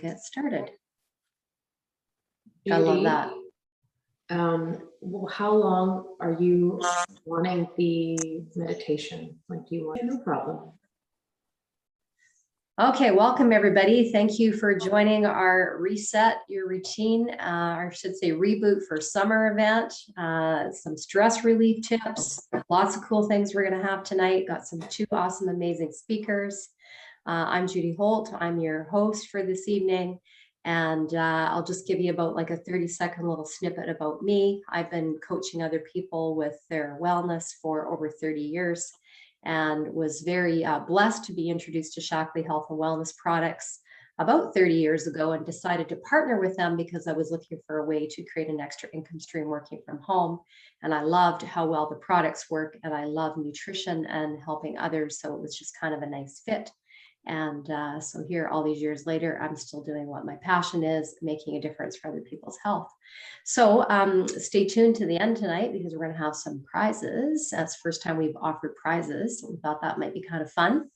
Get started. I love that. Well, how long are you wanting the meditation? Like, do you want? No problem. Okay, welcome everybody. Thank you for joining our Reset Your Routine, or I should say reboot for summer event. Some stress relief tips, lots of cool things we're going to have tonight. Got two awesome, amazing speakers. I'm Judy Holt. I'm your host for this evening. And I'll just give you about like a 30-second little snippet about me. I've been coaching other people with their wellness for over 30 years and was very blessed to be introduced to Shaklee Health and Wellness products about 30 years ago and decided to partner with them because I was looking for a way to create an extra income stream working from home. And I loved how well the products work, and I love nutrition and helping others. So it was just kind of a nice fit. And so here, all these years later, I'm still doing what my passion is, making a difference for other people's health. So stay tuned to the end tonight because we're going to have some prizes. That's the first time we've offered prizes. So we thought that might be kind of fun.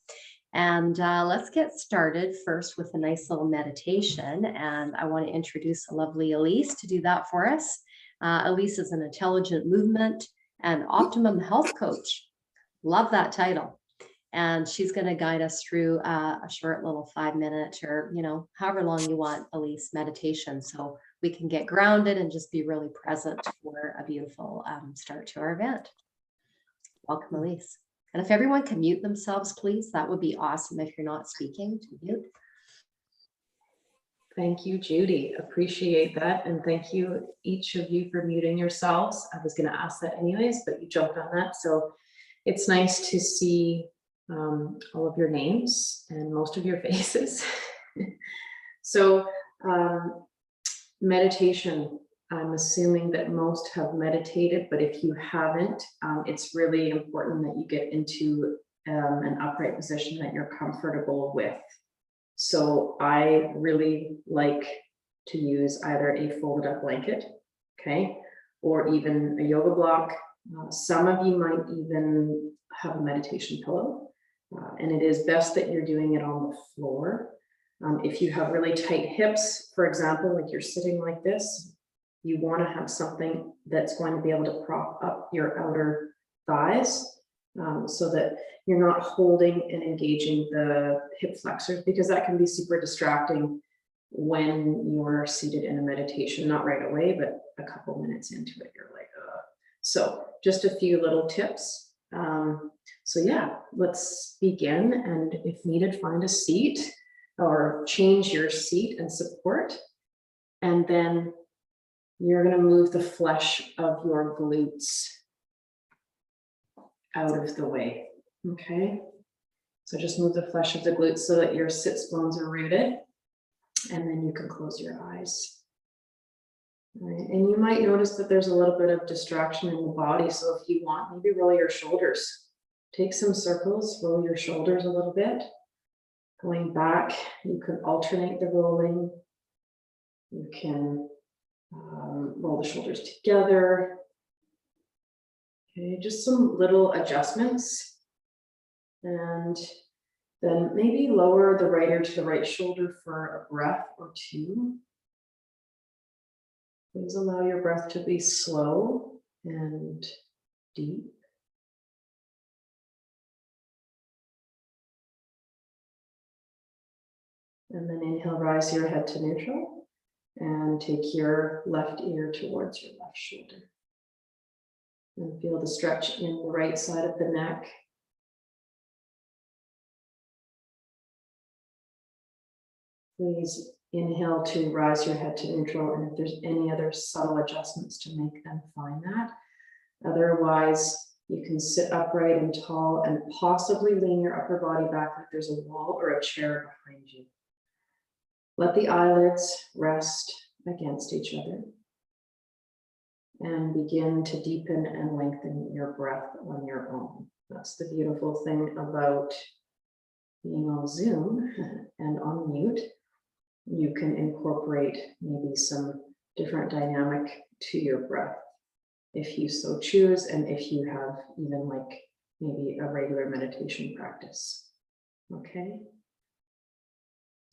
And let's get started first with a nice little meditation. And I want to introduce a lovely Elise to do that for us. Elise is an intelligent movement and optimum health coach. Love that title. And she's going to guide us through a short little 5-minute or, however long you want, Elise, meditation. So we can get grounded and just be really present for a beautiful start to our event. Welcome, Elise. And if everyone can mute themselves, please, that would be awesome if you're not speaking to mute. Thank you, Judy. Appreciate that. And thank you, each of you, for muting yourselves. I was going to ask that anyways, but you jumped on that. So it's nice to see all of your names and most of your faces. So meditation, I'm assuming that most have meditated, but if you haven't, it's really important that you get into an upright position that you're comfortable with. So I really like to use either a folded up blanket, okay, or even a yoga block. Some of you might even have a meditation pillow. And it is best that you're doing it on the floor. If you have really tight hips, for example, like you're sitting like this, you want to have something that's going to be able to prop up your outer thighs so that you're not holding and engaging the hip flexors, because that can be super distracting when you're seated in a meditation, not right away, but a couple minutes into it, you're like, ugh. So just a few little tips. So yeah, let's begin. And if needed, find a seat or change your seat and support. And then you're going to move the flesh of your glutes out of the way. Okay. So just move the flesh of the glutes so that your sits bones are rooted. And then you can close your eyes. All right. And you might notice that there's a little bit of distraction in the body. So if you want, maybe roll your shoulders. Take some circles, roll your shoulders a little bit. Going back, you can alternate the rolling. You can roll the shoulders together. Okay, just some little adjustments. And then maybe lower the right ear to the right shoulder for a breath or two. Please allow your breath to be slow and deep. And then inhale, rise your head to neutral and take your left ear towards your left shoulder. And feel the stretch in the right side of the neck. Please inhale to rise your head to neutral. And if there's any other subtle adjustments to make, then find that. Otherwise, you can sit upright and tall and possibly lean your upper body back like there's a wall or a chair behind you. Let the eyelids rest against each other and begin to deepen and lengthen your breath on your own. That's the beautiful thing about being on Zoom and on mute. You can incorporate maybe some different dynamic to your breath if you so choose, and if you have even like maybe a regular meditation practice. Okay.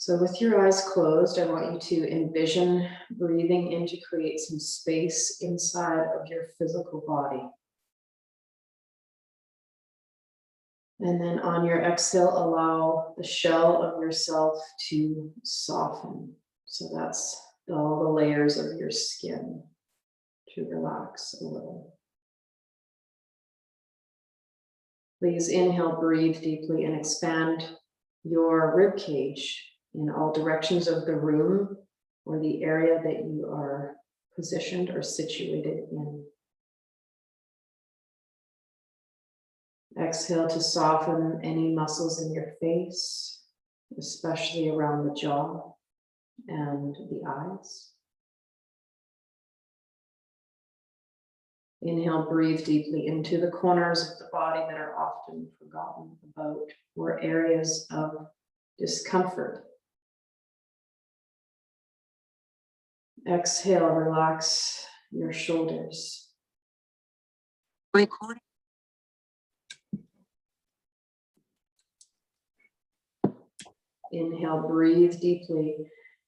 So with your eyes closed, I want you to envision breathing in to create some space inside of your physical body. And then on your exhale, allow the shell of yourself to soften. So that's all the layers of your skin to relax a little. Please inhale, breathe deeply, and expand your rib cage in all directions of the room or the area that you are positioned or situated in. Exhale to soften any muscles in your face, especially around the jaw and the eyes. Inhale, breathe deeply into the corners of the body that are often forgotten about or areas of discomfort. Exhale, relax your shoulders. Inhale, breathe deeply.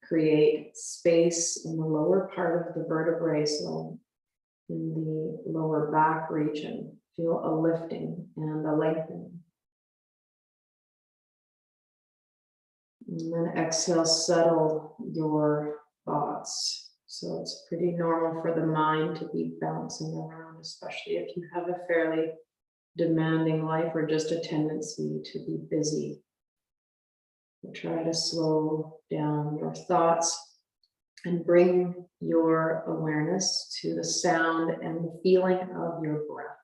Create space in the lower part of the vertebrae, so in the lower back region. Feel a lifting and a lengthening. And then exhale, settle your thoughts. So it's pretty normal for the mind to be bouncing around, especially if you have a fairly demanding life or just a tendency to be busy. Try to slow down your thoughts and bring your awareness to the sound and the feeling of your breath.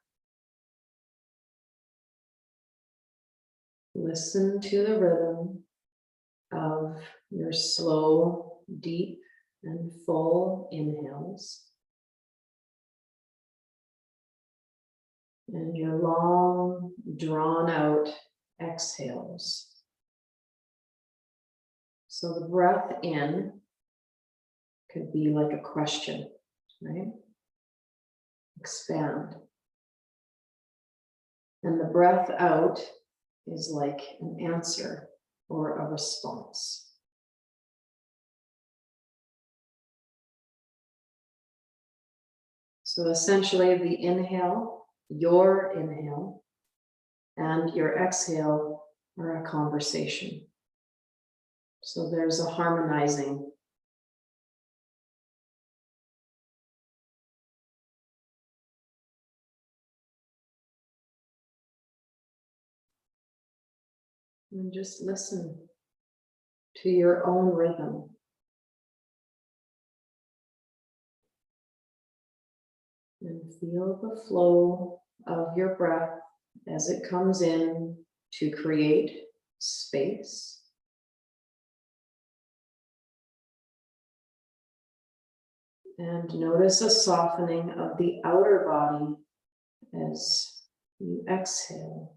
Listen to the rhythm of your slow, deep, and full inhales and your long, drawn out exhales. So the breath in could be like a question, right? Expand. And the breath out is like an answer or a response. So essentially the inhale, your inhale, and your exhale are a conversation. So there's a harmonizing. And just listen to your own rhythm. And feel the flow of your breath as it comes in to create space. And notice a softening of the outer body as you exhale.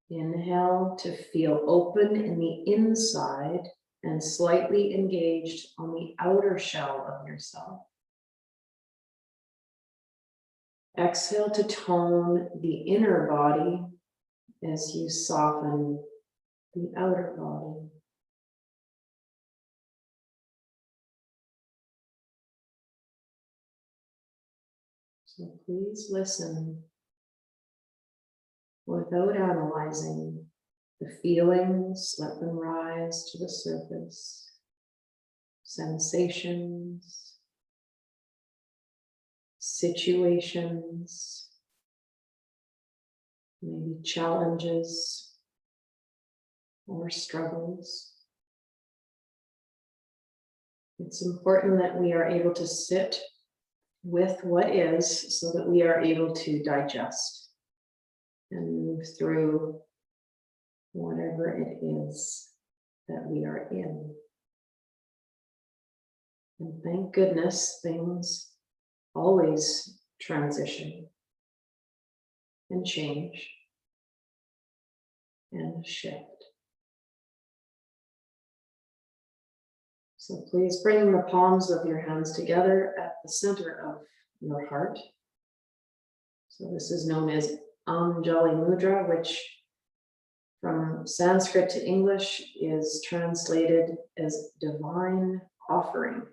Inhale to feel open in the inside and slightly engaged on the outer shell of yourself. Exhale to tone the inner body as you soften the outer body. So please listen without analyzing the feelings, let them rise to the surface. Sensations, situations, maybe challenges or struggles. It's important that we are able to sit with what is so that we are able to digest and move through whatever it is that we are in. And thank goodness things always transition and change and shift. So please bring the palms of your hands together at the center of your heart. So this is known as Anjali Mudra, which from Sanskrit to English is translated as divine offering.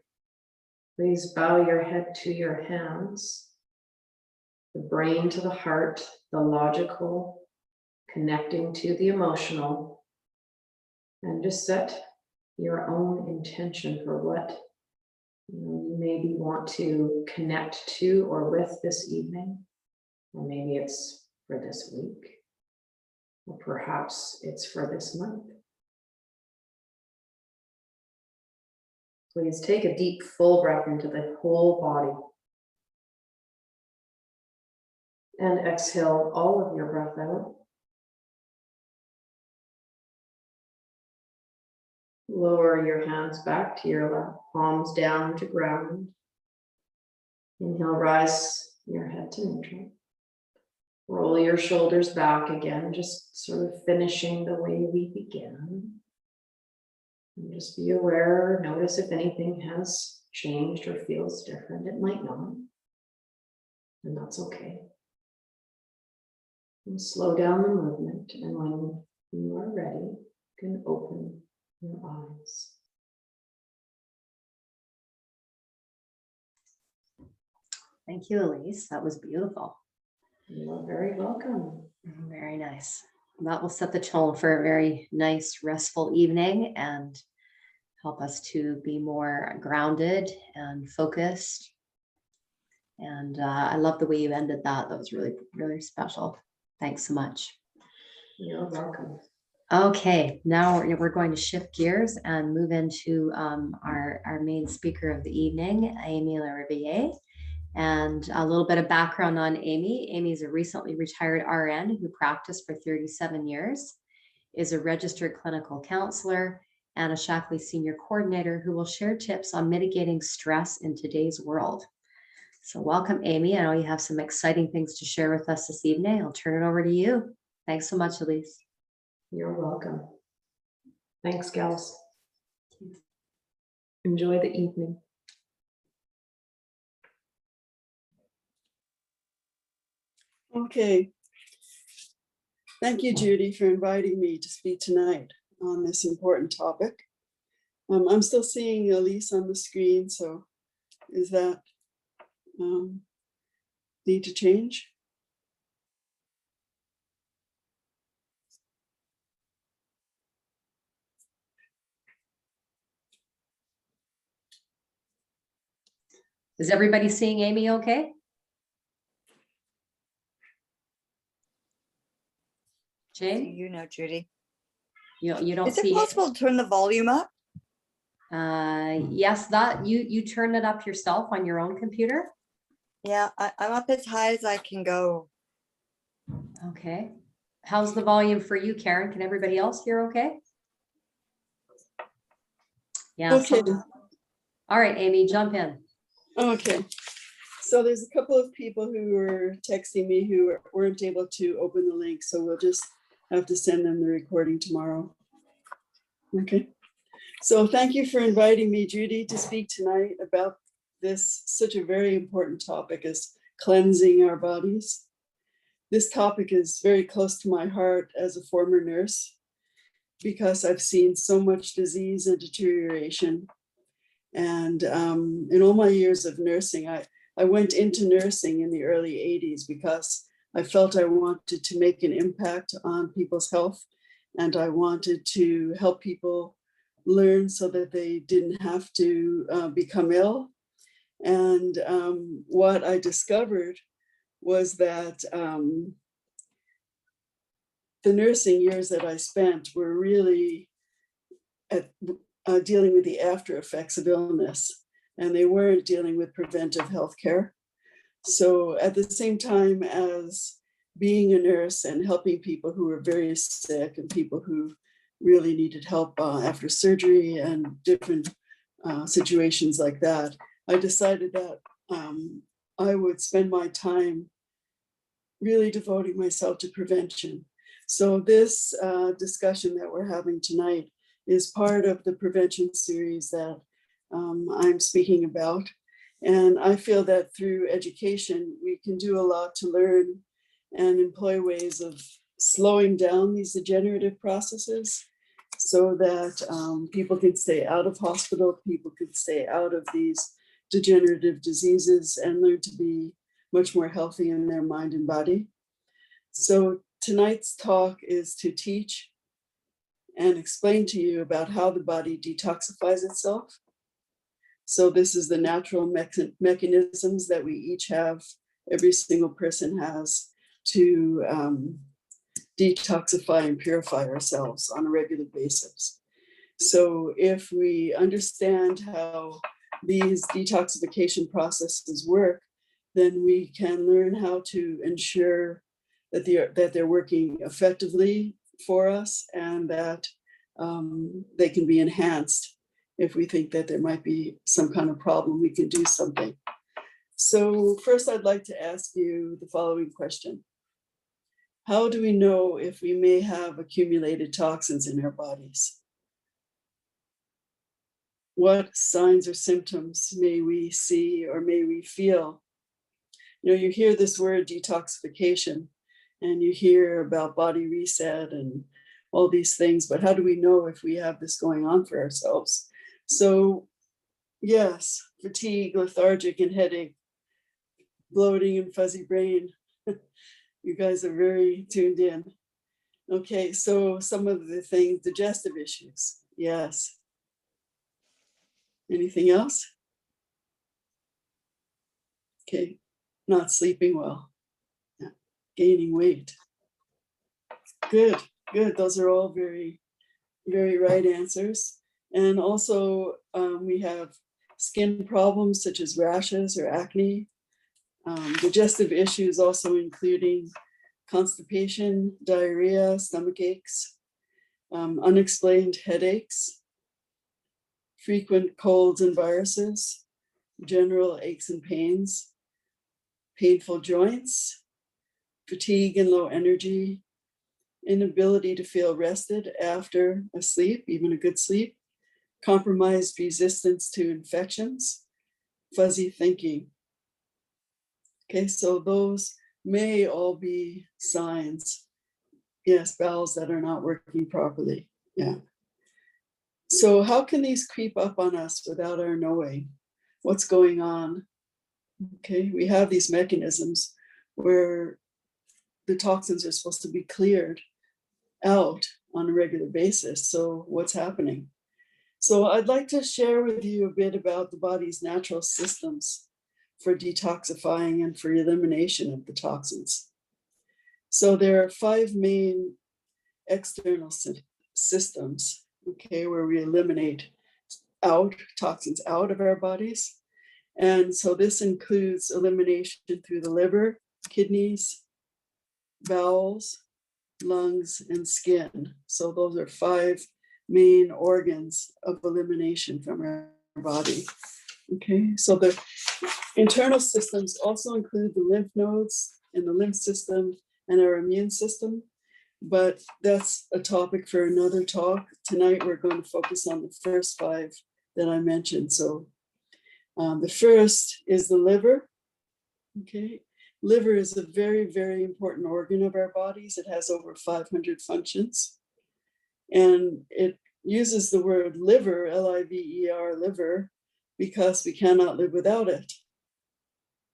Please bow your head to your hands, the brain to the heart, the logical connecting to the emotional, and just set your own intention for what you maybe want to connect to or with this evening, or maybe it's for this week, or perhaps it's for this month. Please take a deep, full breath into the whole body. And exhale all of your breath out. Lower your hands back to your lap, palms down to ground. Inhale, rise your head to neutral. Roll your shoulders back again, just sort of finishing the way we began. And just be aware, notice if anything has changed or feels different. It might not, and that's okay. And slow down the movement, and when you are ready, you can open your eyes. Thank you, Elise. That was beautiful. You are very welcome. Very nice. That will set the tone for a very nice, restful evening and help us to be more grounded and focused. And I love the way you ended that. That was really, really special. Thanks so much. You're welcome. Okay, now we're going to shift gears and move into our main speaker of the evening, Amy Lariviere. And a little bit of background on Amy. Amy is a recently retired RN who practiced for 37 years, is a registered clinical counselor, and a Shaklee Senior Coordinator who will share tips on mitigating stress in today's world. So welcome, Amy. I know you have some exciting things to share with us this evening. I'll turn it over to you. Thanks so much, Elise. You're welcome. Thanks, gals. Enjoy the evening. Okay. Thank you, Judy, for inviting me to speak tonight on this important topic. I'm still seeing Elise on the screen, so is that need to change? Is everybody seeing Amy okay? Jane? You know, Judy. You don't Is it see possible to turn the volume up? yes, that you turn it up yourself on your own computer. Yeah, I'm up as high as I can go. Okay. How's the volume for you, Karen? Can everybody else hear okay? Yeah. Okay. All right, Amy, jump in. Okay. So there's a couple of people who were texting me who weren't able to open the link, so we'll just have to send them the recording tomorrow. Okay. So thank you for inviting me, Judy, to speak tonight about this such a very important topic as cleansing our bodies. This topic is very close to my heart as a former nurse because I've seen so much disease and deterioration. And in all my years of nursing, I went into nursing in the early 80s because I felt I wanted to make an impact on people's health, and I wanted to help people learn so that they didn't have to become ill. And what I discovered was that the nursing years that I spent were really dealing with the after effects of illness, and they weren't dealing with preventive health care. So at the same time as being a nurse and helping people who were very sick and people who really needed help after surgery and different situations like that, I decided that I would spend my time really devoting myself to prevention. So this discussion that we're having tonight is part of the prevention series that I'm speaking about. And I feel that through education, we can do a lot to learn and employ ways of slowing down these degenerative processes so that people can stay out of hospital, people can stay out of these degenerative diseases and learn to be much more healthy in their mind and body. So tonight's talk is to teach and explain to you about how the body detoxifies itself. So this is the natural mechanisms that we each have, every single person has, to detoxify and purify ourselves on a regular basis. So if we understand how these detoxification processes work, then we can learn how to ensure that they're working effectively for us and that they can be enhanced. If we think that there might be some kind of problem, we can do something. So first, I'd like to ask you the following question. How do we know if we may have accumulated toxins in our bodies? What signs or symptoms may we see or may we feel? You know, you hear this word detoxification and you hear about body reset and all these things, but how do we know if we have this going on for ourselves? So yes, fatigue, lethargic and headache, bloating and fuzzy brain. You guys are very tuned in. Okay, so some of the things, digestive issues, yes. Anything else? Okay, not sleeping well, yeah. Gaining weight. Good, good. Those are all very, very right answers. And also we have skin problems such as rashes or acne, digestive issues also including constipation, diarrhea, stomach aches, unexplained headaches, frequent colds and viruses, general aches and pains, painful joints, fatigue and low energy, inability to feel rested after a sleep, even a good sleep, compromised resistance to infections, fuzzy thinking. Okay, so those may all be signs. Yes, bowels that are not working properly. Yeah. So how can these creep up on us without our knowing what's going on? Okay, we have these mechanisms where the toxins are supposed to be cleared out on a regular basis. So what's happening? So I'd like to share with you a bit about the body's natural systems for detoxifying and for elimination of the toxins. So there are 5 main external systems, okay, where we eliminate toxins out of our bodies. And so this includes elimination through the liver, kidneys, bowels, lungs, and skin. So those are 5 main organs of elimination from our body. Okay, so the internal systems also include the lymph nodes and the lymph system and our immune system, but that's a topic for another talk. Tonight, we're going to focus on the first 5 that I mentioned. So the first is the liver. Okay, liver is a very, very important organ of our bodies. It has over 500 functions. And it uses the word liver, L-I-V-E-R, liver, because we cannot live without it.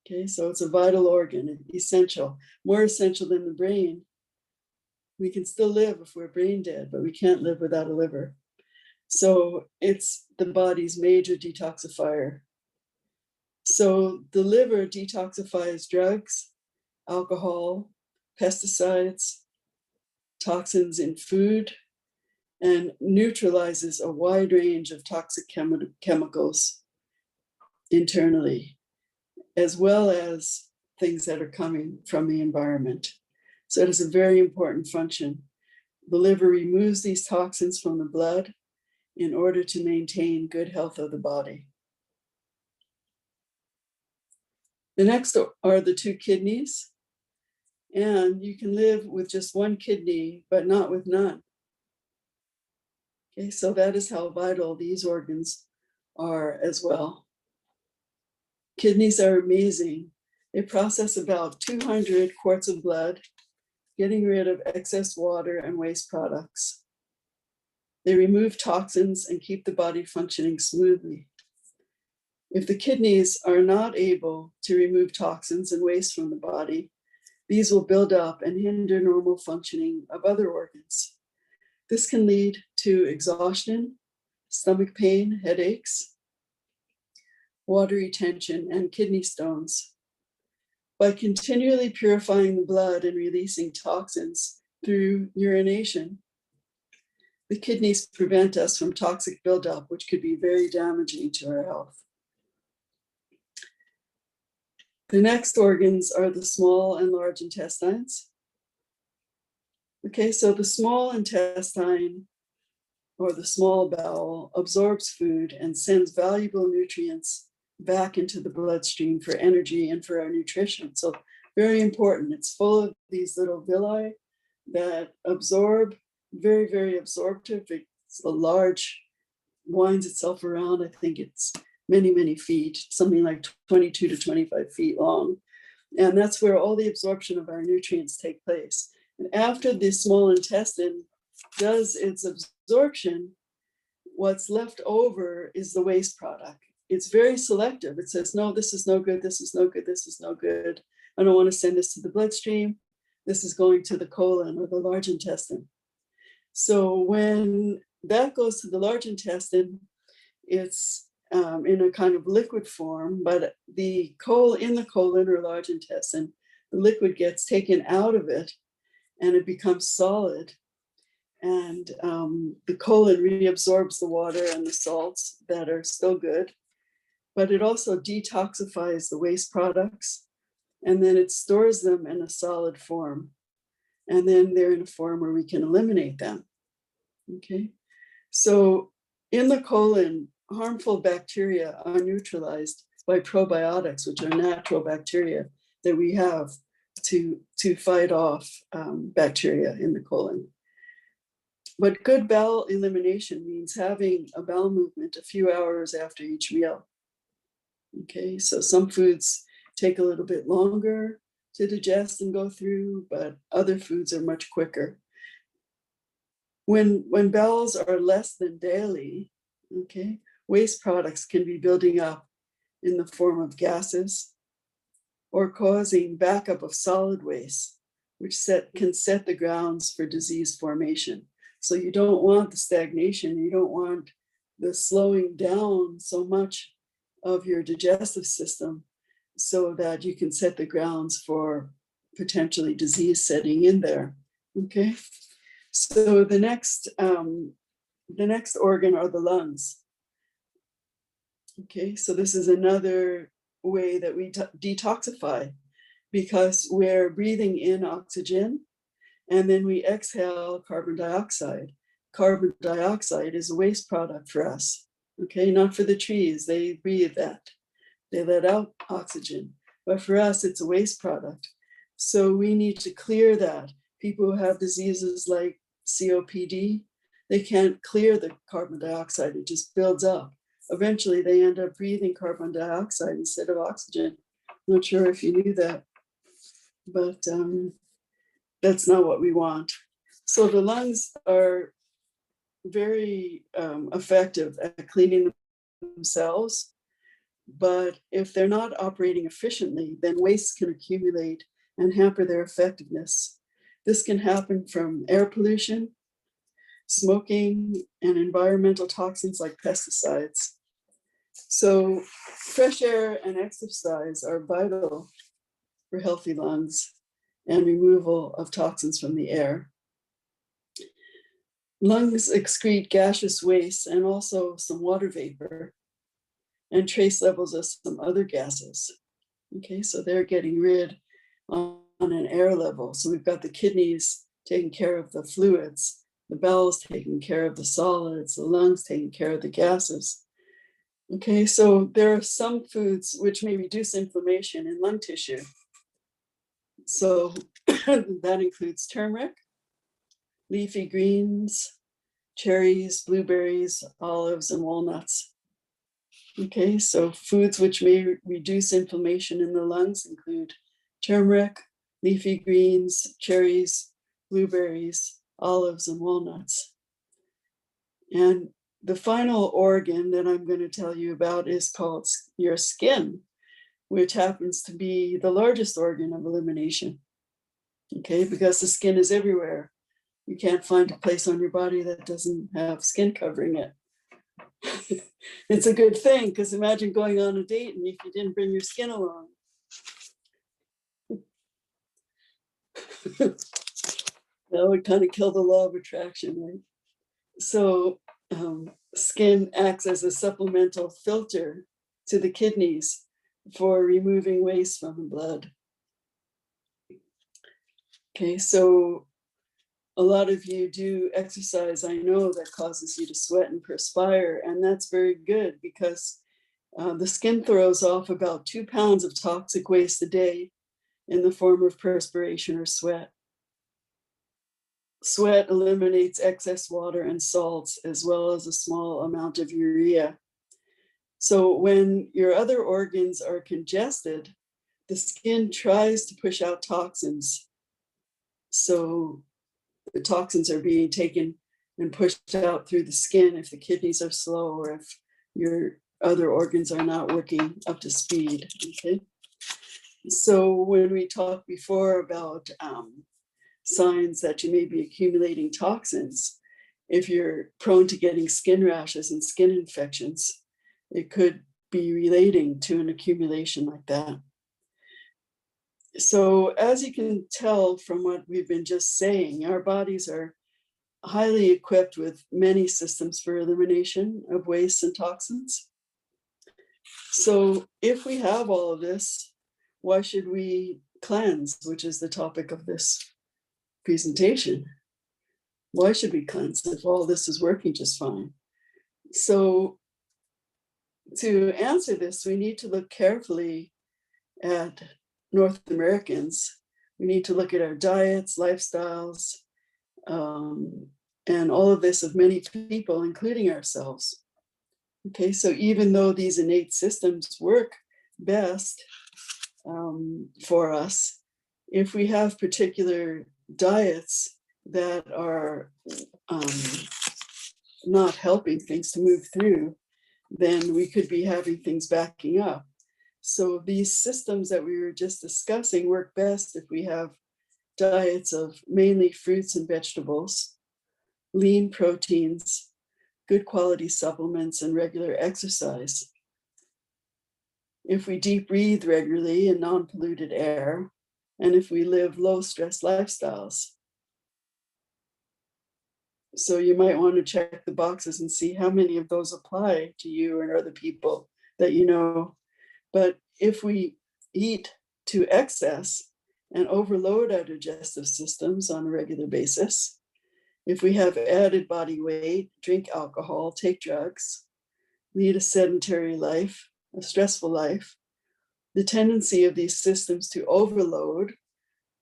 Okay, so it's a vital organ, essential, more essential than the brain. We can still live if we're brain dead, but we can't live without a liver. So it's the body's major detoxifier. So the liver detoxifies drugs, alcohol, pesticides, toxins in food, and neutralizes a wide range of toxic chemicals internally, as well as things that are coming from the environment. So it is a very important function. The liver removes these toxins from the blood in order to maintain good health of the body. The next are the 2 kidneys. And you can live with just 1 kidney, but not with none. Okay, so that is how vital these organs are as well. Kidneys are amazing. They process about 200 quarts of blood, getting rid of excess water and waste products. They remove toxins and keep the body functioning smoothly. If the kidneys are not able to remove toxins and waste from the body, these will build up and hinder normal functioning of other organs. This can lead to exhaustion, stomach pain, headaches, water retention, and kidney stones. By continually purifying the blood and releasing toxins through urination, the kidneys prevent us from toxic buildup, which could be very damaging to our health. The next organs are the small and large intestines. Okay, so the small intestine or the small bowel absorbs food and sends valuable nutrients back into the bloodstream for energy and for our nutrition. So very important. It's full of these little villi that absorb, very, very absorptive. It's a large, winds itself around. I think it's many, many feet, something like 22 to 25 feet long. And that's where all the absorption of our nutrients take place. And after the small intestine does its absorption, what's left over is the waste product. It's very selective. It says, no, this is no good, this is no good, this is no good. I don't want to send this to the bloodstream. This is going to the colon or the large intestine. So when that goes to the large intestine, it's in a kind of liquid form, but in the colon or large intestine, the liquid gets taken out of it and it becomes solid. And the colon reabsorbs the water and the salts that are still good, but it also detoxifies the waste products, and then it stores them in a solid form. And then they're in a form where we can eliminate them. Okay, so in the colon, harmful bacteria are neutralized by probiotics, which are natural bacteria that we have to fight off bacteria in the colon. But good bowel elimination means having a bowel movement a few hours after each meal. Okay, so some foods take a little bit longer to digest and go through, but other foods are much quicker. When bowels are less than daily, okay, waste products can be building up in the form of gases or causing backup of solid waste, which can set the grounds for disease formation. So you don't want the stagnation, you don't want the slowing down so much of your digestive system so that you can set the grounds for potentially disease setting in there, okay? So the next organ are the lungs. Okay, so this is another way that we detoxify, because we're breathing in oxygen and then we exhale carbon dioxide. Carbon dioxide is a waste product for us, okay? Not for the trees, they breathe that. They let out oxygen, but for us, it's a waste product. So we need to clear that. People who have diseases like COPD, they can't clear the carbon dioxide, it just builds up. Eventually, they end up breathing carbon dioxide instead of oxygen. Not sure if you knew that, but that's not what we want. So the lungs are very effective at cleaning themselves, but if they're not operating efficiently, then waste can accumulate and hamper their effectiveness. This can happen from air pollution, smoking, and environmental toxins like pesticides. So fresh air and exercise are vital for healthy lungs and removal of toxins from the air. Lungs excrete gaseous waste and also some water vapor and trace levels of some other gases. Okay, so they're getting rid on an air level. So we've got the kidneys taking care of the fluids, the bowels taking care of the solids, the lungs taking care of the gases. Okay, so there are some foods which may reduce inflammation in lung tissue. So that includes turmeric, leafy greens, cherries, blueberries, olives, and walnuts. Okay, so foods which may reduce inflammation in the lungs include turmeric, leafy greens, cherries, blueberries, olives, and walnuts. And the final organ that I'm going to tell you about is called your skin, which happens to be the largest organ of elimination. Okay, because the skin is everywhere. You can't find a place on your body that doesn't have skin covering it. It's a good thing, because imagine going on a date and if you didn't bring your skin along. That would kind of kill the law of attraction, right? So skin acts as a supplemental filter to the kidneys for removing waste from the blood. Okay, so a lot of you do exercise, I know, that causes you to sweat and perspire, and that's very good because the skin throws off about 2 pounds of toxic waste a day in the form of perspiration or sweat. Sweat eliminates excess water and salts, as well as a small amount of urea. So when your other organs are congested, the skin tries to push out toxins. So the toxins are being taken and pushed out through the skin if the kidneys are slow or if your other organs are not working up to speed. Okay. So when we talked before about signs that you may be accumulating toxins, if you're prone to getting skin rashes and skin infections, it could be relating to an accumulation like that. So as you can tell from what we've been just saying, our bodies are highly equipped with many systems for elimination of waste and toxins. So if we have all of this, why should we cleanse, which is the topic of this presentation? Why should we cleanse if all this is working just fine? So to answer this, we need to look carefully at North Americans. We need to look at our diets, lifestyles, and all of this of many people, including ourselves. Okay, so even though these innate systems work best for us, if we have particular diets that are not helping things to move through, then we could be having things backing up. So these systems that we were just discussing work best if we have diets of mainly fruits and vegetables, lean proteins, good quality supplements, and regular exercise. If we deep breathe regularly in non-polluted air, and if we live low stress lifestyles. So you might want to check the boxes and see how many of those apply to you and other people that you know. But if we eat to excess and overload our digestive systems on a regular basis, if we have added body weight, drink alcohol, take drugs, lead a sedentary life, a stressful life, the tendency of these systems to overload,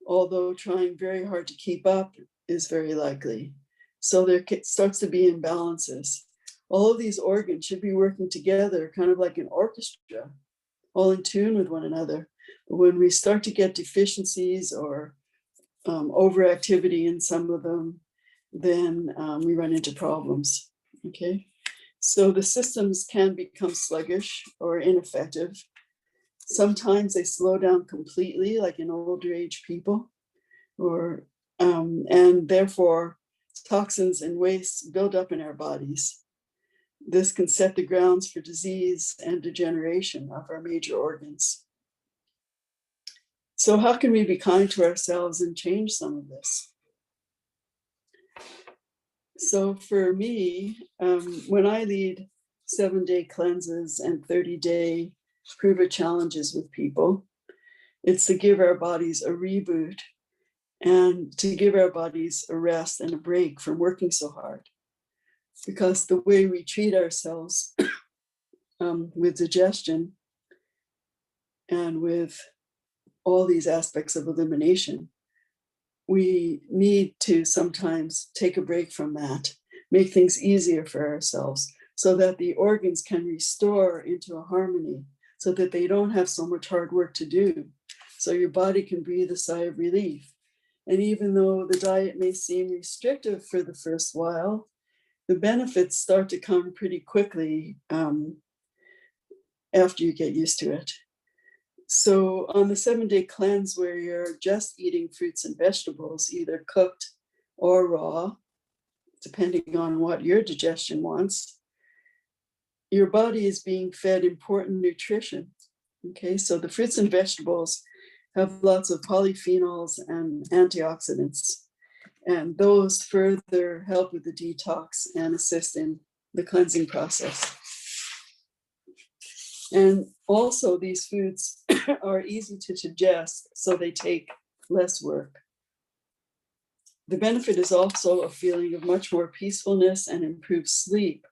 although trying very hard to keep up, is very likely. So there starts to be imbalances. All of these organs should be working together, kind of like an orchestra, all in tune with one another. But when we start to get deficiencies or overactivity in some of them, then we run into problems. Okay, so the systems can become sluggish or ineffective. Sometimes they slow down completely, like in older age people, or and therefore toxins and waste build up in our bodies. This can set the grounds for disease and degeneration of our major organs. So how can we be kind to ourselves and change some of this? So for me, when I lead 7-day cleanses and 30-day prove it challenges with people, it's to give our bodies a reboot and to give our bodies a rest and a break from working so hard. Because the way we treat ourselves with digestion and with all these aspects of elimination, we need to sometimes take a break from that, make things easier for ourselves, so that the organs can restore into a harmony, so that they don't have so much hard work to do. So your body can breathe a sigh of relief. And even though the diet may seem restrictive for the first while, the benefits start to come pretty quickly after you get used to it. So on the 7-day cleanse, where you're just eating fruits and vegetables, either cooked or raw, depending on what your digestion wants, your body is being fed important nutrition. Okay, so the fruits and vegetables have lots of polyphenols and antioxidants, and those further help with the detox and assist in the cleansing process. And also these foods are easy to digest, so they take less work. The benefit is also a feeling of much more peacefulness and improved sleep.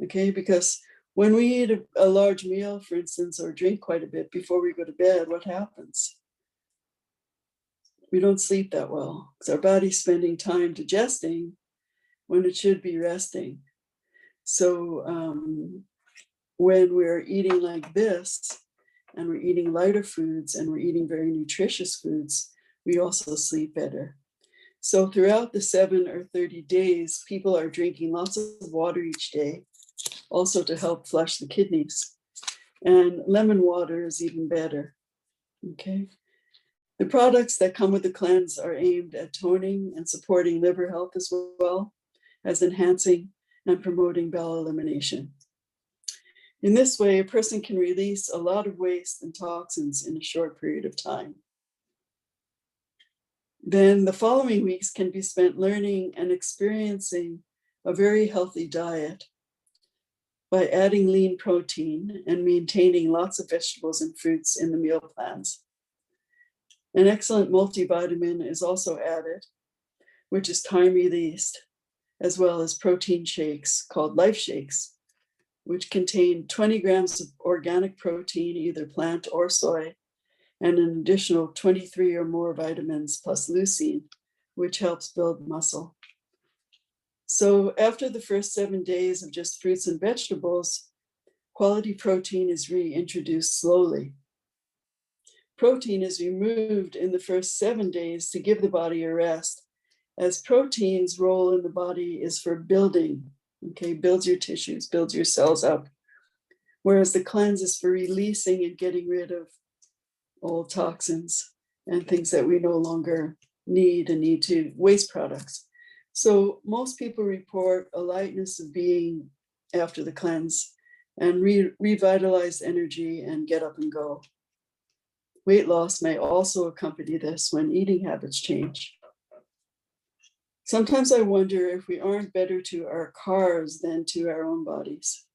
Okay, because when we eat a large meal, for instance, or drink quite a bit before we go to bed, what happens? We don't sleep that well because our body's spending time digesting when it should be resting. So when we're eating like this, and we're eating lighter foods, and we're eating very nutritious foods, we also sleep better. So throughout the 7 or 30 days, people are drinking lots of water each day, also to help flush the kidneys. And lemon water is even better. Okay. The products that come with the cleanse are aimed at toning and supporting liver health, as well as enhancing and promoting bowel elimination. In this way, a person can release a lot of waste and toxins in a short period of time. Then the following weeks can be spent learning and experiencing a very healthy diet by adding lean protein and maintaining lots of vegetables and fruits in the meal plans. An excellent multivitamin is also added, which is time-released, as well as protein shakes called life shakes, which contain 20 grams of organic protein, either plant or soy, and an additional 23 or more vitamins plus leucine, which helps build muscle. So after the first 7 days of just fruits and vegetables, quality protein is reintroduced slowly. Protein is removed in the first 7 days to give the body a rest, as protein's role in the body is for building, okay, builds your tissues, builds your cells up, whereas the cleanse is for releasing and getting rid of old toxins and things that we no longer need and need to waste products. So most people report a lightness of being after the cleanse and revitalized energy and get up and go. Weight loss may also accompany this when eating habits change. Sometimes I wonder if we aren't better to our cars than to our own bodies.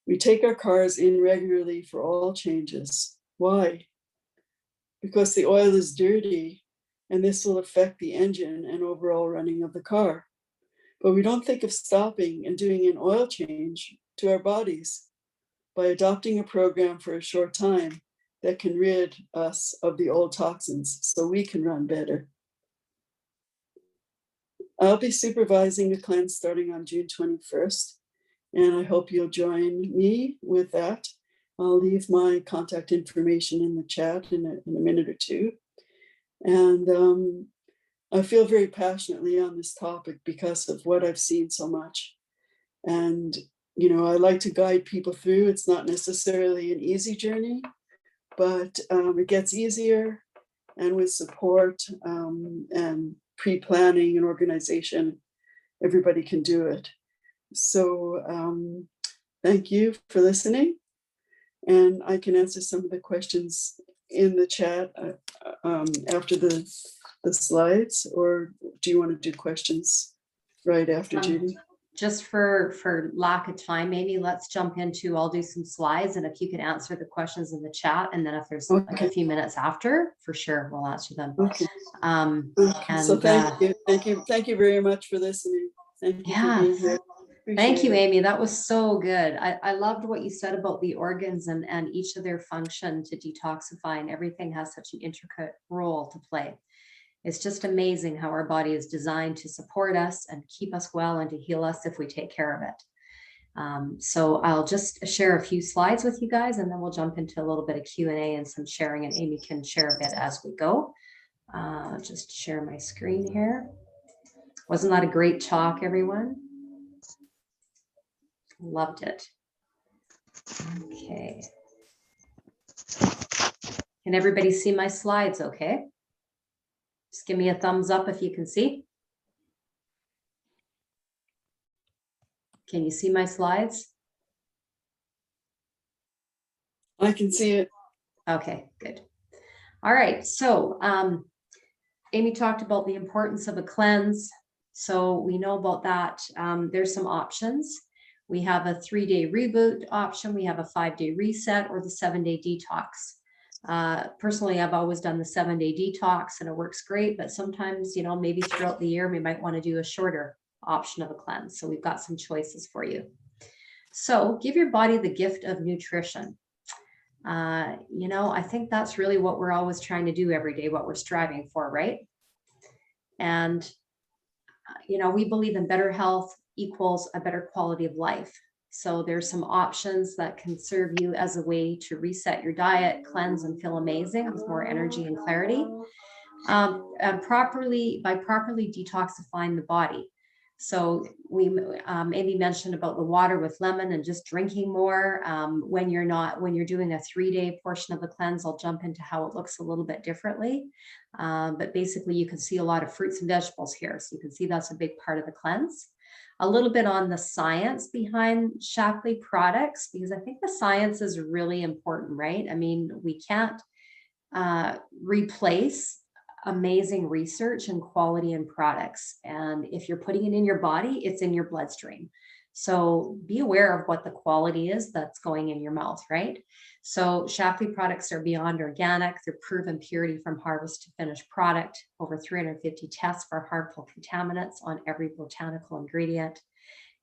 We take our cars in regularly for oil changes. Why? Because the oil is dirty, and this will affect the engine and overall running of the car. But we don't think of stopping and doing an oil change to our bodies by adopting a program for a short time that can rid us of the old toxins so we can run better. I'll be supervising a cleanse starting on June 21st, and I hope you'll join me with that. I'll leave my contact information in the chat in a minute or two. And I feel very passionately on this topic because of what I've seen so much. And, you know, I like to guide people through. It's not necessarily an easy journey, but it gets easier. And with support and pre-planning and organization, everybody can do it. So thank you for listening. And I can answer some of the questions in the chat after the slides, or do you want to do questions right after, Judy? Just for lack of time, maybe let's jump into, I'll do some slides, and if you can answer the questions in the chat, and then if there's like a few minutes after, for sure, we'll answer them. Okay. And So thank you very much for listening. Thank you for being here. Thank you, Amy. That was so good. I loved what you said about the organs and each of their function to detoxify, and everything has such an intricate role to play. It's just amazing how our body is designed to support us and keep us well and to heal us if we take care of it. So I'll just share a few slides with you guys, and then we'll jump into a little bit of Q&A and some sharing, and Amy can share a bit as we go. Just share my screen here. Wasn't that a great talk, everyone? Loved it. Okay. Can everybody see my slides okay? Just give me a thumbs up if you can see. Can you see my slides? I can see it. Okay, good. All right, so Amy talked about the importance of a cleanse. So we know about that. There's some options. We have a 3-day reboot option. We have a 5-day reset or the 7-day detox. Personally, I've always done the 7-day detox and it works great, but sometimes, you know, maybe throughout the year, we might want to do a shorter option of a cleanse. So we've got some choices for you. So give your body the gift of nutrition. You know, I think that's really what we're always trying to do every day, what we're striving for, right? And, you know, we believe in better health equals a better quality of life. So there's some options that can serve you as a way to reset your diet, cleanse, and feel amazing with more energy and clarity, and properly detoxifying the body. So Amy mentioned about the water with lemon and just drinking more. When you're doing a 3-day portion of the cleanse, I'll jump into how it looks a little bit differently. But basically you can see a lot of fruits and vegetables here. So you can see that's a big part of the cleanse. A little bit on the science behind Shaklee products, because I think the science is really important, right? I mean, we can't replace amazing research and quality in products. And if you're putting it in your body, it's in your bloodstream. So be aware of what the quality is that's going in your mouth, right? So Shaklee products are beyond organic. They're proven purity from harvest to finished product. Over 350 tests for harmful contaminants on every botanical ingredient,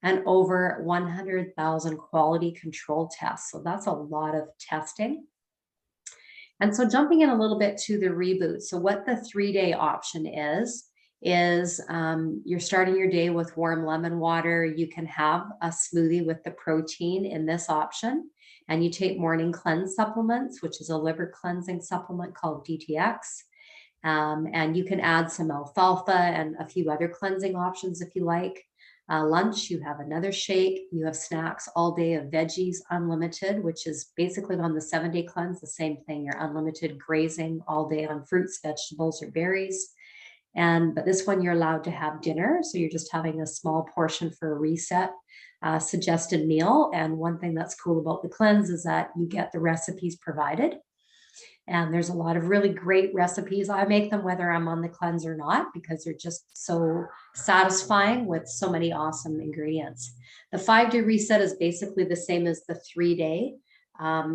and over 100,000 quality control tests. So that's a lot of testing. And so jumping in a little bit to the reboot. So what the 3-day option is you're starting your day with warm lemon water. You can have a smoothie with the protein in this option. And you take morning cleanse supplements, which is a liver cleansing supplement called DTX. And you can add some alfalfa and a few other cleansing options if you like. Lunch, you have another shake. You have snacks all day of veggies, unlimited, which is basically on the 7-day cleanse, the same thing. You're unlimited grazing all day on fruits, vegetables, or berries. But this one, you're allowed to have dinner. So you're just having a small portion for a reset suggested meal. And one thing that's cool about the cleanse is that you get the recipes provided. And there's a lot of really great recipes. I make them whether I'm on the cleanse or not, because they're just so satisfying with so many awesome ingredients. The 5-day reset is basically the same as the 3-day.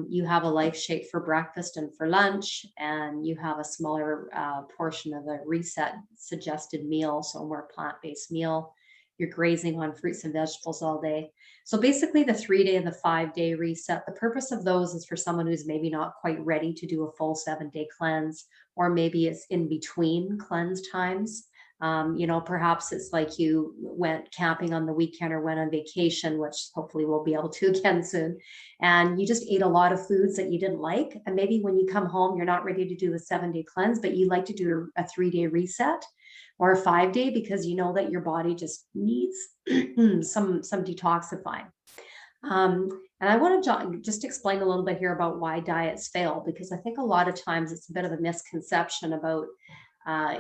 You have a life shake for breakfast and for lunch, and you have a smaller portion of a reset suggested meal, so a more plant-based meal. You're grazing on fruits and vegetables all day. So basically the 3-day and the 5-day reset, the purpose of those is for someone who's maybe not quite ready to do a full 7-day cleanse, or maybe it's in between cleanse times. You know, perhaps it's like you went camping on the weekend or went on vacation, which hopefully we'll be able to again soon. And you just ate a lot of foods that you didn't like. And maybe when you come home, you're not ready to do a 7-day cleanse, but you like to do a 3-day reset or a 5-day, because you know that your body just needs some detoxifying. And I want to just explain a little bit here about why diets fail, because I think a lot of times it's a bit of a misconception about,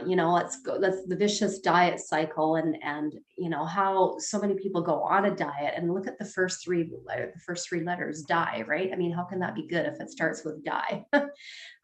you know, that's the vicious diet cycle, and you know how so many people go on a diet and look at the first three letters, die, right? I mean, how can that be good if it starts with die?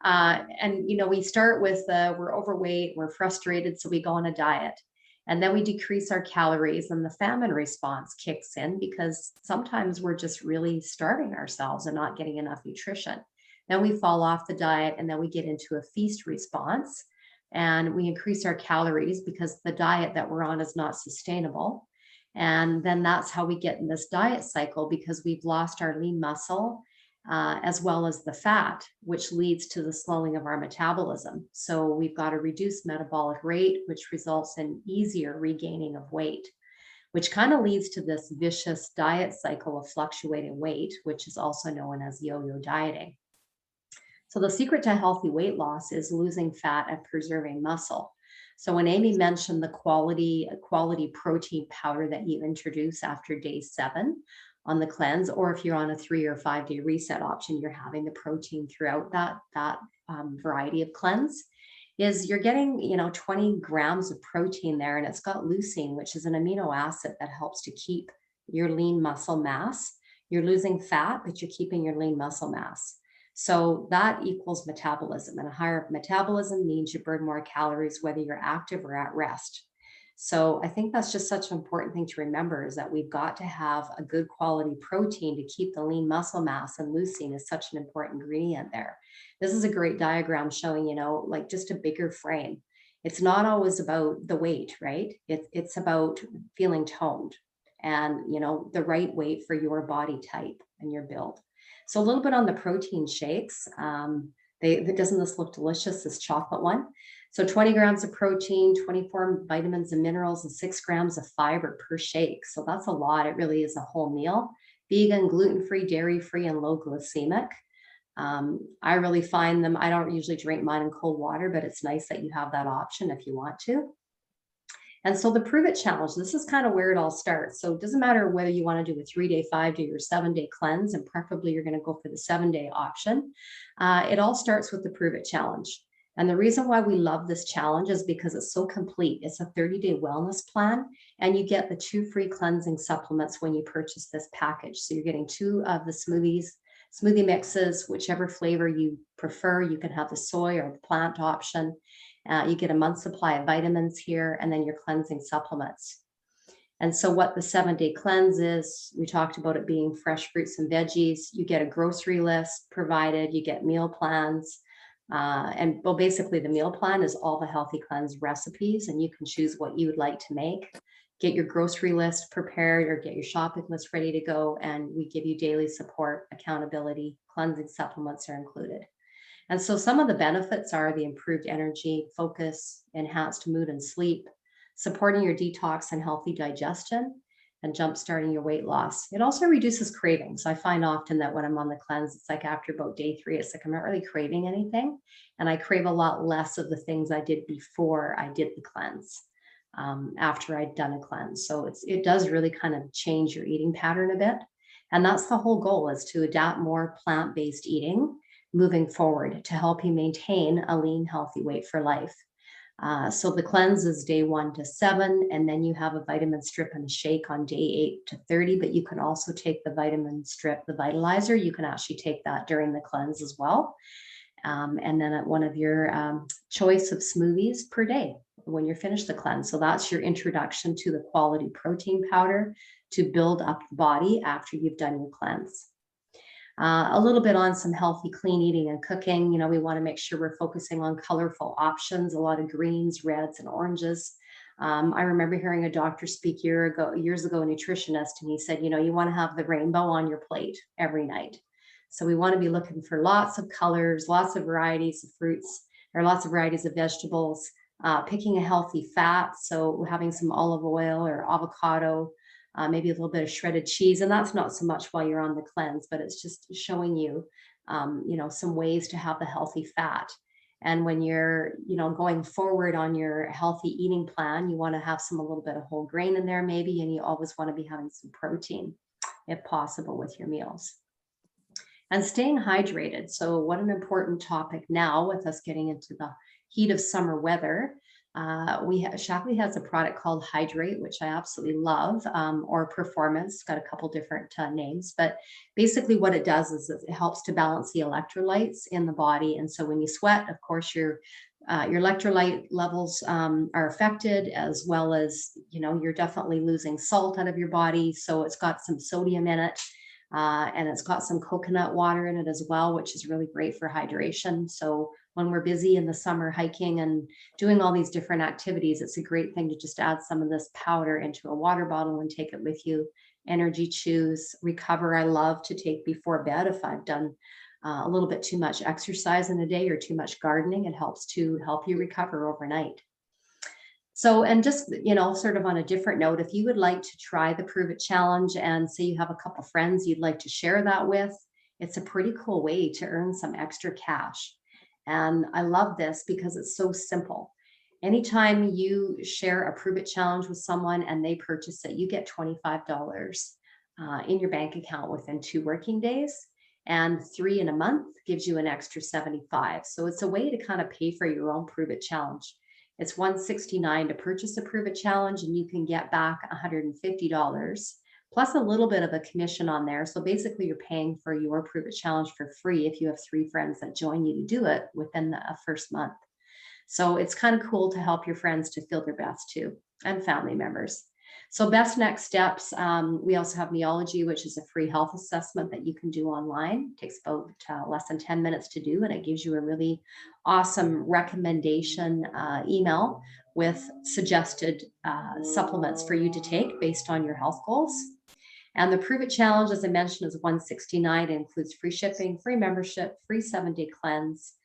And you know, we start with we're overweight, we're frustrated, so we go on a diet. And then we decrease our calories and the famine response kicks in, because sometimes we're just really starving ourselves and not getting enough nutrition. Then we fall off the diet, and then we get into a feast response, and we increase our calories because the diet that we're on is not sustainable. And then that's how we get in this diet cycle, because we've lost our lean muscle as well as the fat, which leads to the slowing of our metabolism. So we've got a reduced metabolic rate, which results in easier regaining of weight. which kind of leads to this vicious diet cycle of fluctuating weight, which is also known as yo-yo dieting. So the secret to healthy weight loss is losing fat and preserving muscle. So when Amy mentioned the quality protein powder that you introduce after day 7 on the cleanse, or if you're on a 3 or 5 day reset option, you're having the protein throughout that variety of cleanse, is you're getting 20 grams of protein there, and it's got leucine, which is an amino acid that helps to keep your lean muscle mass. You're losing fat, but you're keeping your lean muscle mass. So that equals metabolism, and a higher metabolism means you burn more calories, whether you're active or at rest. So I think that's just such an important thing to remember, is that we've got to have a good quality protein to keep the lean muscle mass, and leucine is such an important ingredient there. This is a great diagram showing, like just a bigger frame. It's not always about the weight, right? It's about feeling toned and, the right weight for your body type and your build. So a little bit on the protein shakes. Doesn't this look delicious, this chocolate one? So 20 grams of protein, 24 vitamins and minerals, and 6 grams of fiber per shake. So that's a lot. It really is a whole meal. Vegan, gluten-free, dairy-free, and low glycemic. I really find them, I don't usually drink mine in cold water, but it's nice that you have that option if you want to. And so the Prove It Challenge, this is kind of where it all starts. So it doesn't matter whether you want to do a 3-day, 5-day, or 7-day cleanse, and preferably you're going to go for the 7-day option. It all starts with the Prove It Challenge. And the reason why we love this challenge is because it's so complete. It's a 30-day wellness plan, and you get the 2 free cleansing supplements when you purchase this package. So you're getting 2 of the smoothie mixes, whichever flavor you prefer. You can have the soy or the plant option. You get a month's supply of vitamins here, and then your cleansing supplements. And so what the 7-day cleanse is, we talked about it being fresh fruits and veggies. You get a grocery list provided, you get meal plans. And well, basically the meal plan is all the Healthy Cleanse recipes, and you can choose what you would like to make. Get your grocery list prepared or get your shopping list ready to go, and we give you daily support, accountability, cleansing supplements are included. And so some of the benefits are the improved energy, focus, enhanced mood and sleep, supporting your detox and healthy digestion, and jumpstarting your weight loss. It also reduces cravings. I find often that when I'm on the cleanse, it's like after about day 3, it's like I'm not really craving anything, and I crave a lot less of the things I did before I did the cleanse, after I'd done a cleanse. So it does really kind of change your eating pattern a bit. And that's the whole goal, is to adapt more plant-based eating moving forward to help you maintain a lean, healthy weight for life. So the cleanse is day 1 to 7, and then you have a vitamin strip and a shake on day 8 to 30, but you can also take the vitamin strip, the vitalizer. You can actually take that during the cleanse as well. And then at one of your choice of smoothies per day when you're finished the cleanse. So that's your introduction to the quality protein powder to build up the body after you've done your cleanse. A little bit on some healthy, clean eating and cooking. We want to make sure we're focusing on colorful options, a lot of greens, reds, and oranges. I remember hearing a doctor speak years ago, a nutritionist, and he said, you want to have the rainbow on your plate every night. So we want to be looking for lots of colors, lots of varieties of fruits, or lots of varieties of vegetables, picking a healthy fat. So having some olive oil or avocado, maybe a little bit of shredded cheese. And that's not so much while you're on the cleanse, but it's just showing you, some ways to have the healthy fat. And when you're, going forward on your healthy eating plan, you want to have a little bit of whole grain in there maybe, and you always want to be having some protein if possible with your meals. And staying hydrated. So what an important topic now with us getting into the heat of summer weather. Shaklee has a product called Hydrate, which I absolutely love, or Performance. It's got a couple different names, but basically what it does is it helps to balance the electrolytes in the body. And so when you sweat, of course, your electrolyte levels are affected, as well as, you're definitely losing salt out of your body. So it's got some sodium in it. And it's got some coconut water in it as well, which is really great for hydration. So when we're busy in the summer hiking and doing all these different activities, it's a great thing to just add some of this powder into a water bottle and take it with you. Energy Chews, Recover, I love to take before bed if I've done a little bit too much exercise in a day or too much gardening. It helps to help you recover overnight. So, and just, sort of on a different note, if you would like to try the Prove It Challenge and say you have a couple friends you'd like to share that with, it's a pretty cool way to earn some extra cash. And I love this because it's so simple. Anytime you share a Prove It Challenge with someone and they purchase it, you get $25 in your bank account within 2 working days. And 3 in a month gives you an extra 75. So it's a way to kind of pay for your own Prove It Challenge. It's $169 to purchase a Prove It Challenge, and you can get back $150 plus a little bit of a commission on there. So basically you're paying for your Prove It Challenge for free if you have 3 friends that join you to do it within the first month. So it's kind of cool to help your friends to feel their best too, and family members. So best next steps, we also have Meology, which is a free health assessment that you can do online. It takes about less than 10 minutes to do, and it gives you a really awesome recommendation email with suggested supplements for you to take based on your health goals. And the Prove It Challenge, as I mentioned, is $169. It includes free shipping, free membership, free 7-day cleanse.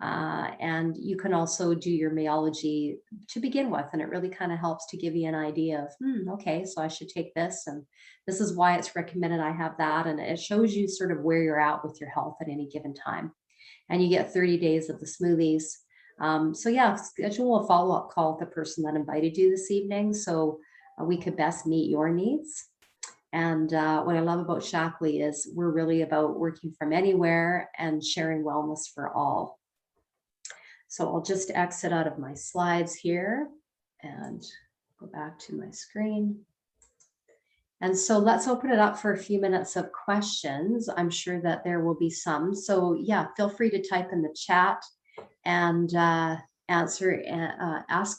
And you can also do your Meology to begin with, and it really kind of helps to give you an idea of, okay, so I should take this, and this is why it's recommended I have that. And it shows you sort of where you're at with your health at any given time. And you get 30 days of the smoothies. So yeah, schedule a follow-up call with the person that invited you this evening so we could best meet your needs. And what I love about Shaklee is we're really about working from anywhere and sharing wellness for all. So I'll just exit out of my slides here and go back to my screen. And so let's open it up for a few minutes of questions. I'm sure that there will be some. So yeah, feel free to type in the chat and ask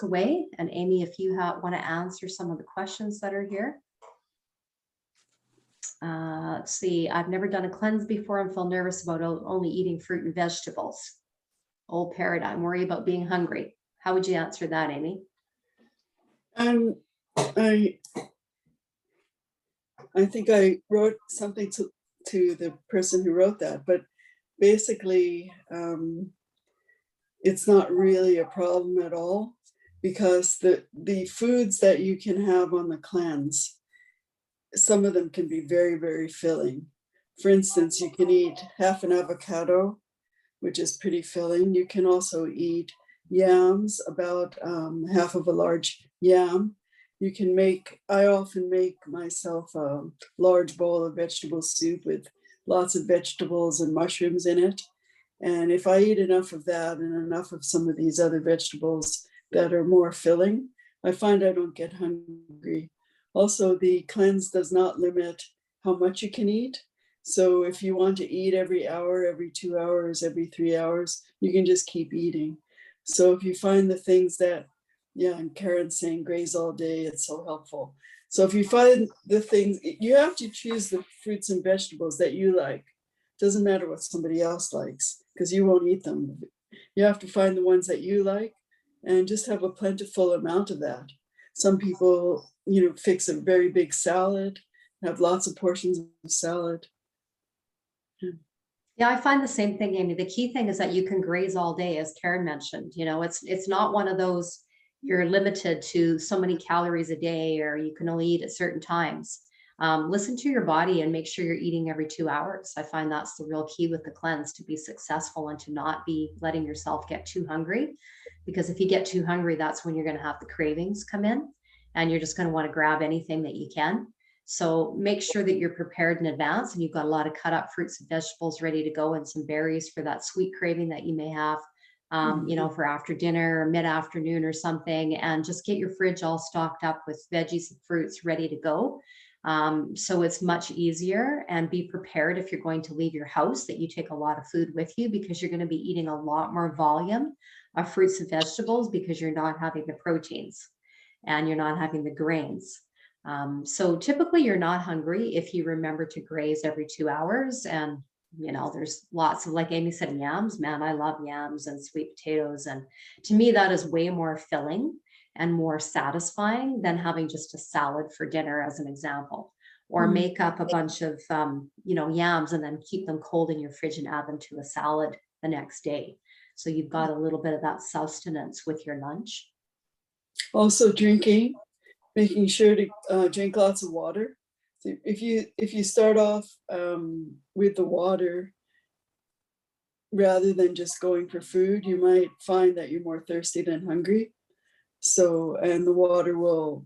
away. And Amy, if you want to answer some of the questions that are here. Let's see, I've never done a cleanse before and feel nervous about only eating fruit and vegetables. Old paradigm, worry about being hungry. How would you answer that, Amy? I think I wrote something to the person who wrote that, but basically it's not really a problem at all, because the foods that you can have on the cleanse, some of them can be very, very filling. For instance, you can eat half an avocado, which is pretty filling. You can also eat yams, about half of a large yam. You can I often make myself a large bowl of vegetable soup with lots of vegetables and mushrooms in it. And if I eat enough of that and enough of some of these other vegetables that are more filling, I find I don't get hungry. Also, the cleanse does not limit how much you can eat. So if you want to eat every hour, every 2 hours, every 3 hours, you can just keep eating. So if you find the things that, and Karen's saying graze all day, it's so helpful. So if you find the things, you have to choose the fruits and vegetables that you like. Doesn't matter what somebody else likes, because you won't eat them. You have to find the ones that you like and just have a plentiful amount of that. Some people, fix a very big salad, have lots of portions of salad. Yeah, I find the same thing, Amy. The key thing is that you can graze all day, as Karen mentioned. It's not one of those you're limited to so many calories a day or you can only eat at certain times. Listen to your body and make sure you're eating every 2 hours. I find that's the real key with the cleanse to be successful and to not be letting yourself get too hungry. Because if you get too hungry, that's when you're going to have the cravings come in and you're just going to want to grab anything that you can. So make sure that you're prepared in advance and you've got a lot of cut up fruits and vegetables ready to go and some berries for that sweet craving that you may have, for after dinner or mid-afternoon or something, and just get your fridge all stocked up with veggies and fruits ready to go. So it's much easier, and be prepared if you're going to leave your house that you take a lot of food with you, because you're going to be eating a lot more volume of fruits and vegetables because you're not having the proteins and you're not having the grains. So typically you're not hungry if you remember to graze every 2 hours. And, there's lots of, like Amy said, yams. Man, I love yams and sweet potatoes. And to me, that is way more filling and more satisfying than having just a salad for dinner, as an example, or make up a bunch of, yams and then keep them cold in your fridge and add them to a salad the next day. So you've got a little bit of that sustenance with your lunch. Also drinking, making sure to drink lots of water. So if you start off with the water rather than just going for food, you might find that you're more thirsty than hungry. So, and the water will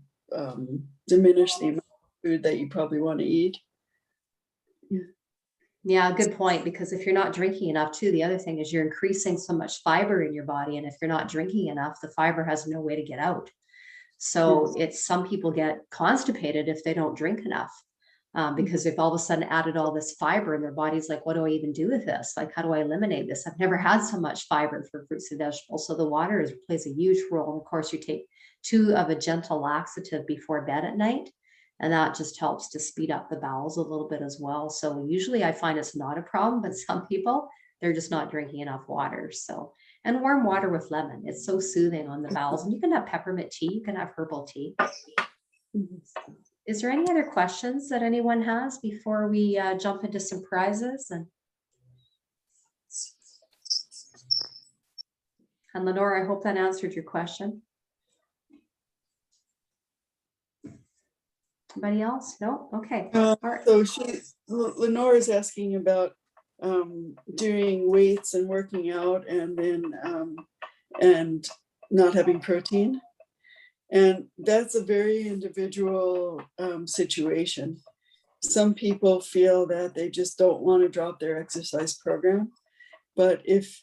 diminish the amount of food that you probably want to eat. Yeah, good point. Because if you're not drinking enough too, the other thing is you're increasing so much fiber in your body. And if you're not drinking enough, the fiber has no way to get out. So it's, some people get constipated if they don't drink enough. Because they've all of a sudden added all this fiber and their body's like, what do I even do with this? Like, how do I eliminate this? I've never had so much fiber for fruits and vegetables. So the water plays a huge role. And of course, you take 2 of a gentle laxative before bed at night, and that just helps to speed up the bowels a little bit as well. So usually I find it's not a problem, but some people, they're just not drinking enough water. So, and warm water with lemon, it's so soothing on the bowels. And you can have peppermint tea, you can have herbal tea. Is there any other questions that anyone has before we jump into some prizes? And Lenore, I hope that answered your question. Anybody else? No? Okay. All right. So Lenore is asking about doing weights and working out and then and not having protein. And that's a very individual situation. Some people feel that they just don't want to drop their exercise program. But if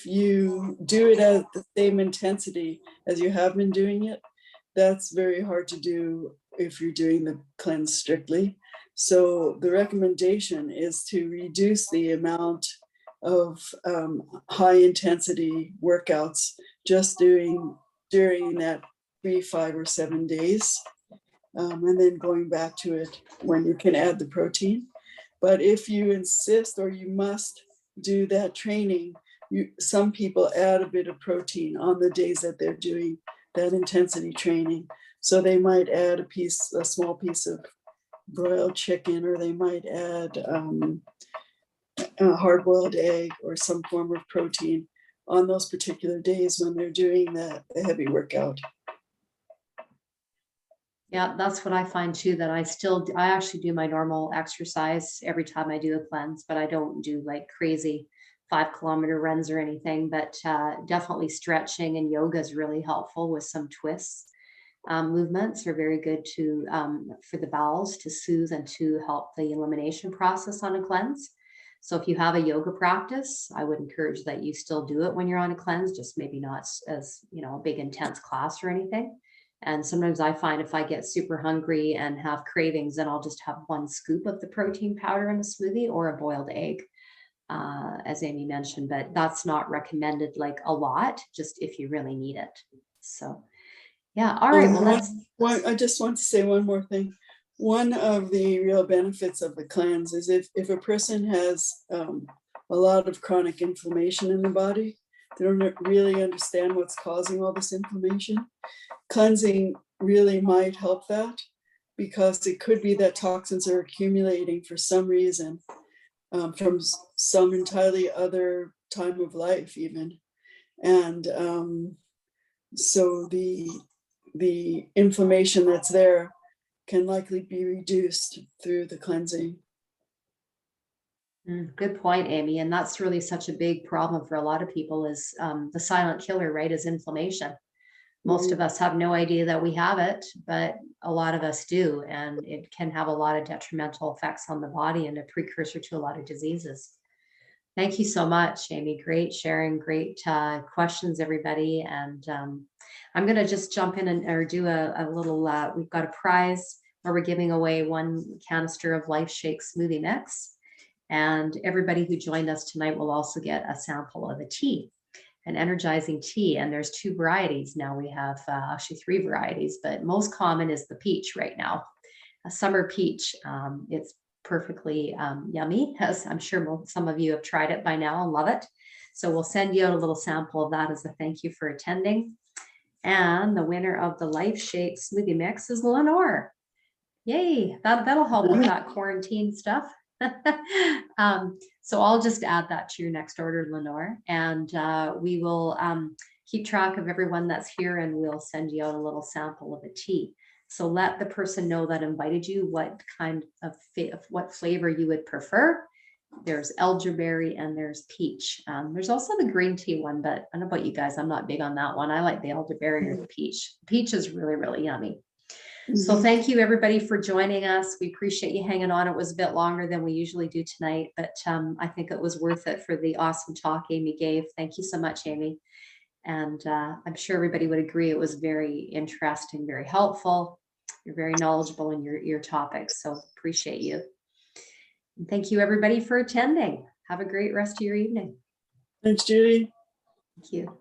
you do it at the same intensity as you have been doing it, that's very hard to do if you're doing the cleanse strictly. So the recommendation is to reduce the amount of high intensity workouts just during that 3, 5, or 7 days, and then going back to it when you can add the protein. But if you insist or you must do that training, some people add a bit of protein on the days that they're doing that intensity training. So they might add a small piece of broiled chicken, or they might add a hard-boiled egg or some form of protein on those particular days when they're doing the heavy workout. Yeah, that's what I find too, that I actually do my normal exercise every time I do a cleanse, but I don't do like crazy 5-kilometer runs or anything, but definitely stretching and yoga is really helpful with some twists. Movements are very good to for the bowels to soothe and to help the elimination process on a cleanse. So if you have a yoga practice, I would encourage that you still do it when you're on a cleanse, just maybe not as, a big intense class or anything. And sometimes I find if I get super hungry and have cravings, then I'll just have 1 scoop of the protein powder in a smoothie or a boiled egg, as Amy mentioned, but that's not recommended like a lot, just if you really need it. So yeah, all right. Well, I just want to say one more thing. One of the real benefits of the cleanse is if a person has a lot of chronic inflammation in the body, they don't really understand what's causing all this inflammation. Cleansing really might help that, because it could be that toxins are accumulating for some reason, from some entirely other time of life even. And so the inflammation that's there can likely be reduced through the cleansing. Good point, Amy. And that's really such a big problem for a lot of people is the silent killer, right, is inflammation. Most of us have no idea that we have it, but a lot of us do. And it can have a lot of detrimental effects on the body and a precursor to a lot of diseases. Thank you so much, Amy. Great sharing, great questions, everybody. And I'm going to just jump in or do a little, we've got a prize where we're giving away 1 canister of Life Shake smoothie mix. And everybody who joined us tonight will also get a sample of a tea, an energizing tea. And there's 2 varieties. Now we have actually 3 varieties, but most common is the peach right now, a summer peach. It's perfectly yummy, as I'm sure some of you have tried it by now and love it. So we'll send you out a little sample of that as a thank you for attending. And the winner of the Life Shake smoothie mix is Lenore. Yay, that'll help with that quarantine stuff. So I'll just add that to your next order, Lenore, and we will keep track of everyone that's here, and we'll send you out a little sample of a tea. So let the person know that invited you what kind of what flavor you would prefer. There's elderberry and there's peach. There's also the green tea one, but I don't know about you guys. I'm not big on that one. I like the elderberry or the peach. Peach is really, really yummy. So thank you everybody for joining us. We appreciate you hanging on. It was a bit longer than we usually do tonight, but I think it was worth it for the awesome talk Amy gave. Thank you so much, Amy. And I'm sure everybody would agree it was very interesting, very helpful. You're very knowledgeable in your topics, so appreciate you. And thank you everybody for attending. Have a great rest of your evening. Thanks, Judy. Thank you.